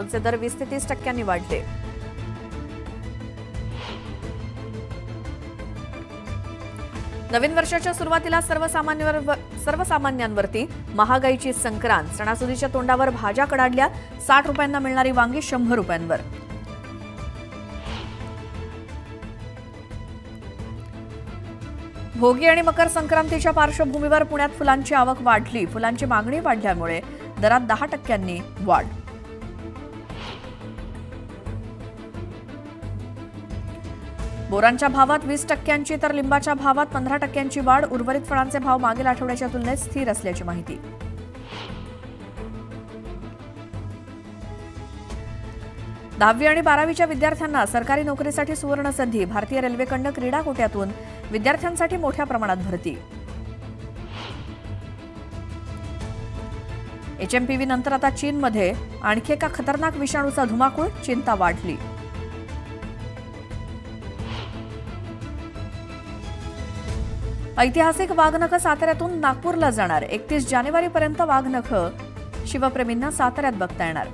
चे दर 20 ते 30% वाढले. नवीन वर्षाच्या सुरुवातीला सर्वसामान्यांवरती महागाईची संक्रांत. सणासुदीच्या तोंडावर भाज्या कडाडल्या. 60 रुपयांना मिळणारी वांगी 100 रुपयांवर. भोगी आणि मकर संक्रांतीच्या पार्श्वभूमीवर पुण्यात फुलांची आवक वाढली. फुलांची मागणी वाढल्यामुळे दरात 10% वाढ. बोरांच्या भावात 20% तर लिंबाच्या भावात 15% वाढ. उर्वरित फळांचे भाव मागील आठवड्याच्या तुलनेत स्थिर असल्याची माहिती. 10वी आणि 12वीच्या विद्यार्थ्यांना सरकारी नोकरीसाठी सुवर्ण संधी. भारतीय रेल्वेकडून क्रीडा कोट्यातून विद्यार्थ्यांसाठी मोठ्या प्रमाणात भरती. HMPV नंतर आता चीनमध्ये आणखी एका खतरनाक विषाणूचा धुमाकूळ. चिंता वाढली. ऐतिहासिक वाघनखं साताऱ्यातून नागपूरला जाणार. 31 जानेवारीपर्यंत वाघनखं शिवप्रेमींना साताऱ्यात बघता येणार.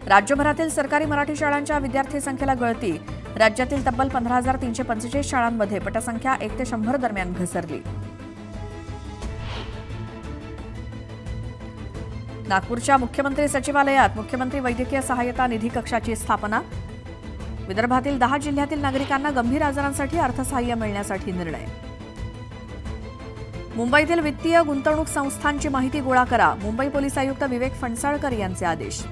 राज्यभरातील सरकारी मराठी शाळांच्या विद्यार्थी संख्येला गळती. राज्यातील तब्बल 15,345 शाळांमध्ये पटसंख्या 1 ते 100 दरम्यान घसरली. नागपूरच्या मुख्यमंत्री सचिवालयात मुख्यमंत्री वैद्यकीय सहाय्यता निधी कक्षाची स्थापना. विदर्भातील 10 जिल्ह्यातील नागरिकांना गंभीर आजारांसाठी अर्थसहाय्य मिळण्यासाठी निर्णय. मुंबईतील वित्तीय गुंतवणूक संस्थांची माहिती गोळा करा. मुंबई पोलीस आयुक्त विवेक फणसाळकर यांचे आदेश.